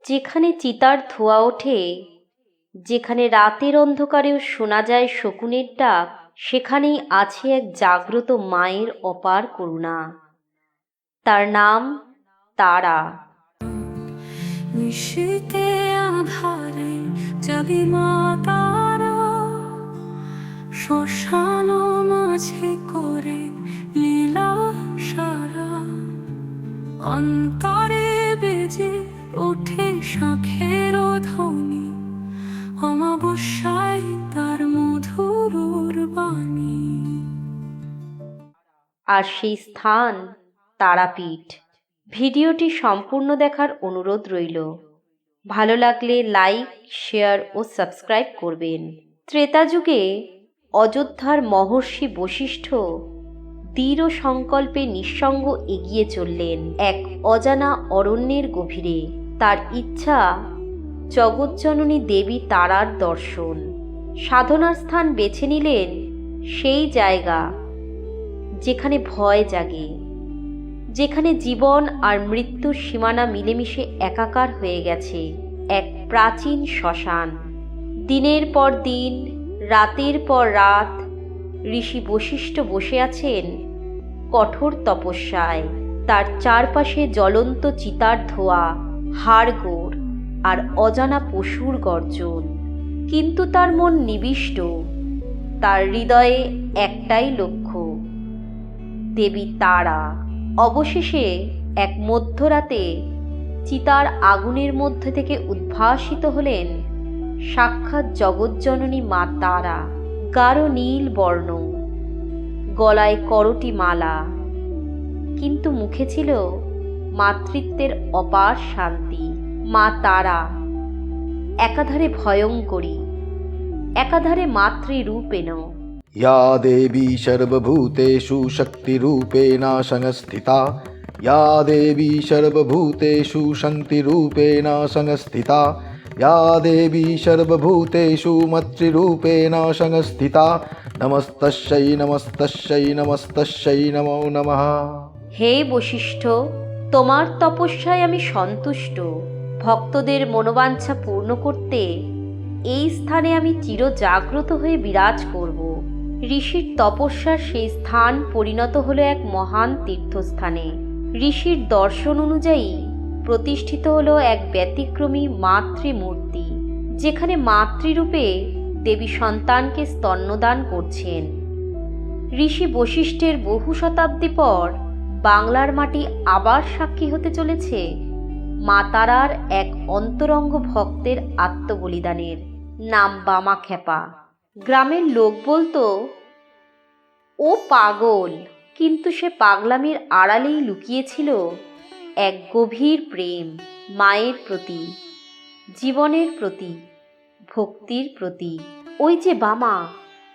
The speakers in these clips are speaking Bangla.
যেখানে চিতার ধোঁয়া ওঠে, যেখানে রাতের অন্ধকারেও শোনা যায় শকুনের ডাক, সেখানেই আছে এক জাগ্রত মায়ের অপার করুণা। তার নাম তারা। নিশীথে আঁধারে যাবি মা তারা, শ্মশান মাঝে করে লীলা সারা। অন্তরে বেজে ওঠে শাঁখের ধ্বনি, অমাবস্যায় তার মধুর বাণী। আর সেই স্থান তারাপীঠ। ভিডিওটি সম্পূর্ণ দেখার অনুরোধ রইল। ভালো লাগলে লাইক, শেয়ার ও সাবস্ক্রাইব করবেন। ত্রেতা যুগে অযোধ্যার মহর্ষি বশিষ্ঠ দৃঢ় সংকল্পে নিঃসঙ্গ এগিয়ে চললেন এক অজানা অরণ্যের গভীরে। তার ইচ্ছা জগজ্জননী দেবী তারার দর্শন। সাধনার স্থান বেছে নিলেন সেই জায়গা যেখানে ভয় জাগে, যেখানে জীবন আর মৃত্যুর সীমানা মিলেমিশে একাকার হয়ে গেছে। এক প্রাচীন শ্মশান। দিনের পর দিন, রাতের পর রাত ঋষি বশিষ্ঠ বসে আছেন কঠোর তপস্যায়। তার চারপাশে জ্বলন্ত চিতার ধোঁয়া, হাড়গোড় আর অজানা পশুর গর্জন। কিন্তু তার মন নিবিষ্ট। তার হৃদয়ে একটাই লক্ষ্য, দেবী তারা। অবশেষে এক মধ্যরাতে চিতার আগুনের মধ্যে থেকে উদ্ভাসিত হলেন সাক্ষাৎ জগজ্জননী মা তারা। গাঢ় নীল বর্ণ, গলায় করটি মালা, কিন্তু মুখে ছিল মাতৃত্বের অপার শান্তি। মা তারা একাধারে ভয়ঙ্করী, একাধারে মাতৃরূপেণ। या देवी सर्वभूतेषु शक्तिरूपेण संस्थिता, या देवी सर्वभूतेषु शक्तिरूपेण संस्थिता, या देवी सर्वभूतेषु मातृरूपेण संस्थिता। नमस्तस्यै नमस्तस्यै नमस्तस्यै नमो नमः। হে বশিষ্ঠ, তোমার তপস্যায় আমি সন্তুষ্ট। ভক্তদের মনোবাঞ্ছা পূর্ণ করতে এই স্থানে আমি চিরজাগ্রত হয়ে বিরাজ করব। ঋষির তপস্যার সেই স্থান পরিণত হলো এক মহান তীর্থস্থানে। ঋষির দর্শন অনুযায়ী প্রতিষ্ঠিত হলো এক ব্যতিক্রমী মাতৃমূর্তি, যেখানে মাতৃরূপে দেবী সন্তানকে স্তন্যদান করছেন। ঋষি বশিষ্ঠের বহু শতাব্দী পর বাংলার মাটি আবার সাক্ষী হতে চলেছে মা তারার এক অন্তরঙ্গ ভক্তের আত্মবলিদানের। নাম বামাখ্যাপা। গ্রামের লোক বলতো ও পাগল, কিন্তু সে পাগলামির আড়ালেই লুকিয়েছিল এক গভীর প্রেম, মায়ের প্রতি, জীবনের প্রতি, ভক্তির প্রতি। ওই যে বামা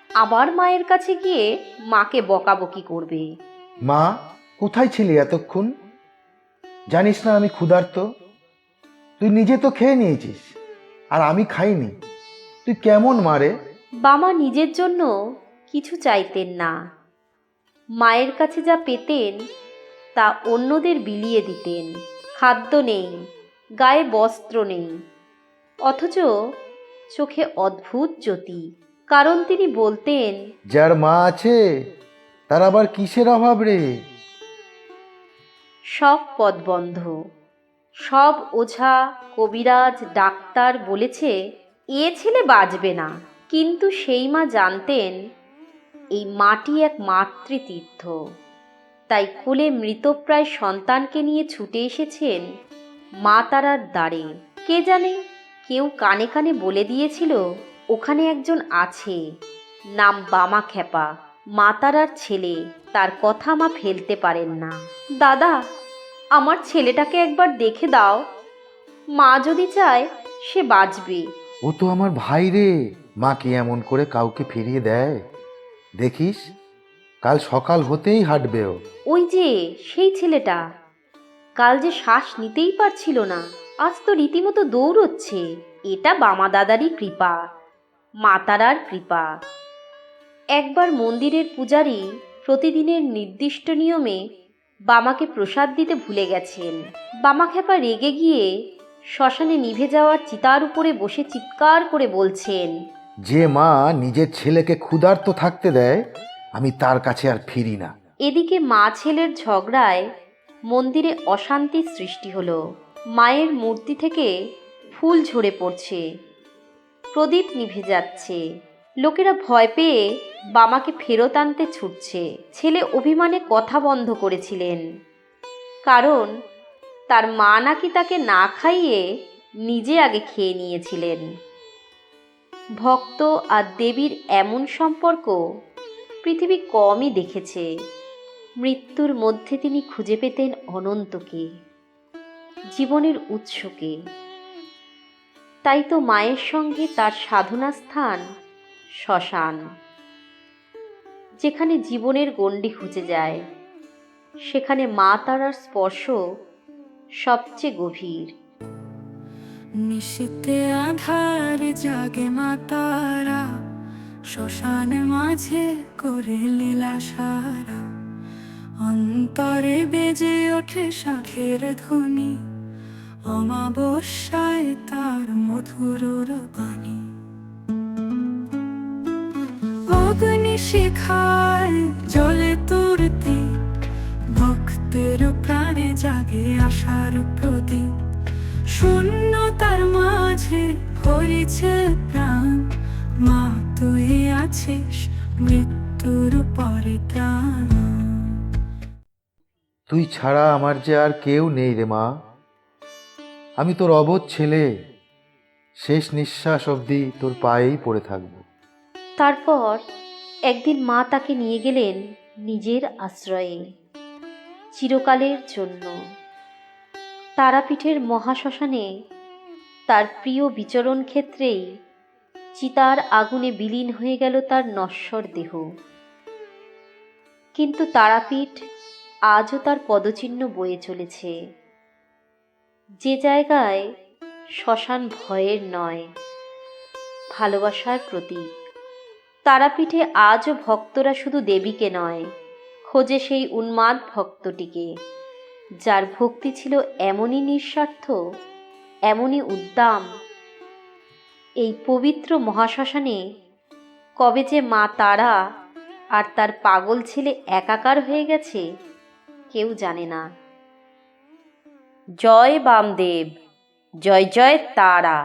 আবার মায়ের কাছে গিয়ে মাকে বকাবকি করবে। মা, কোথায় ছিলি এতক্ষণ? জানিস না আমি ক্ষুধার্ত। তুই নিজে তো খেয়ে নিয়েছিস, আর আমি খাইনি। তুই কেমন মারে? বামা নিজের জন্য কিছু চাইতেন না। মায়ের কাছে যা পেতেন তা অন্যদের বিলিয়ে দিতেন। খাদ্য নেই, গায়ে বস্ত্র নেই, অথচ চোখে অদ্ভুত জ্যোতি। কারণ তিনি বলতেন, যার মা আছে তার আবার কিসের অভাব রে? সব পথ বন্ধ। সব ওঝা, কবিরাজ, ডাক্তার বলেছে এ ছেলে বাঁচবে না। কিন্তু সেই মা জানতেন এই মাটি এক মাতৃতীর্থ। তাই কোলে মৃতপ্রায় সন্তানকে নিয়ে ছুটে এসেছেন মা তারার দ্বারে। কে জানে, কেউ কানে কানে বলে দিয়েছিল ওখানে একজন আছে, নাম বামাখ্যাপা, মা তারার ছেলে। তার কথা মা ফেলতে পারেন না। দাদা, আমার ছেলেটাকে একবার দেখে দাও, মা যদি চায় সে বাঁচবে। ও তো আমার ভাই রে। মা কি এমন করে কাউকে ফিরিয়ে দেয়? দেখিস, কাল সকাল হতেই হাঁটবে ও। ওই যে সেই ছেলেটা, কাল যে শ্বাস নিতেই পারছিল না, আজ তো রীতিমতো দৌড়চ্ছে। এটা বামা দাদারই কৃপা, মা তারার কৃপা। একবার মন্দিরের পূজারী প্রতিদিনের নির্দিষ্ট নিয়মে বামাকে প্রসাদ দিতে ভুলে গেছেন। বামাখ্যাপা রেগে গিয়ে শ্মশানে নিভে যাওয়ার চিতার উপরে বসে চিৎকার করে বলছেন, যে মা নিজের ছেলেকে ক্ষুধার্ত থাকতে দেয়, আমি তার কাছে আর ফিরি না। এদিকে মা ছেলের ঝগড়ায় মন্দিরে অশান্তির সৃষ্টি হলো। মায়ের মূর্তি থেকে ফুল ঝরে পড়ছে, প্রদীপ নিভে যাচ্ছে। লোকেরা ভয় পেয়ে বামাকে ফেরত আনতে ছুটছে। ছেলে অভিমানে কথা বন্ধ করেছিলেন, কারণ তার মা নাকি তাকে না খাইয়ে নিজে আগে খেয়ে নিয়েছিলেন। ভক্ত আর দেবীর এমন সম্পর্ক পৃথিবী কমই দেখেছে। মৃত্যুর মধ্যে তিনি খুঁজে পেতেন অনন্তকে, জীবনের উৎসকে। তাই তো মায়ের সঙ্গে তার সাধনা স্থান শ্মশান, যেখানে জীবনের গণ্ডি খুঁজে যায়, সেখানে মা তারার স্পর্শ সবচেয়ে গভীর। নিশীথে আধারে জাগে মা তারা, শ্মশানের মাঝে করে লীলা সারা। অন্তরে বেজে ওঠে শাঁখের ধ্বনি, অমাবস্যায় তার মধুর বাণী। অগ্নি শিখায় জ্বলে তুরতি, ভক্তের প্রাণে জাগে আশার প্রদীপ। শূন্যতার মাঝে ভরিছে প্রাণ, মা তুই আছিস মৃত্যুর পরে প্রাণ। তুই ছাড়া আমার যে আর কেউ নেই রে মা। আমি তোর অবোধ ছেলে, শেষ নিঃশ্বাস অবধি তোর পায়েই পড়ে থাকব। তারপর একদিন মা তাকে নিয়ে গেলেন নিজের আশ্রয়ে, চিরকালের জন্য। তারাপীঠের মহাশ্মশানে তার প্রিয় বিচরণ ক্ষেত্রেই চিতার আগুনে বিলীন হয়ে গেল তার নশ্বর দেহ। কিন্তু তারাপীঠ আজও তার পদচিহ্ন বয়ে চলেছে। যে জায়গায় শ্মশান ভয়ের নয়, ভালোবাসার প্রতীক। তারাপীঠে আজও ভক্তরা শুধু দেবীকে নয়, খোঁজে সেই উন্মাদ ভক্তটিকে, যার ভক্তি ছিল এমনই নিঃস্বার্থ, এমনই উদ্দাম। এই পবিত্র মহাশ্মশানে কবে যে মা তারা আর তার পাগল ছেলে একাকার হয়ে গেছে, কেউ জানে না। জয় বামদেব, জয় জয় তারা।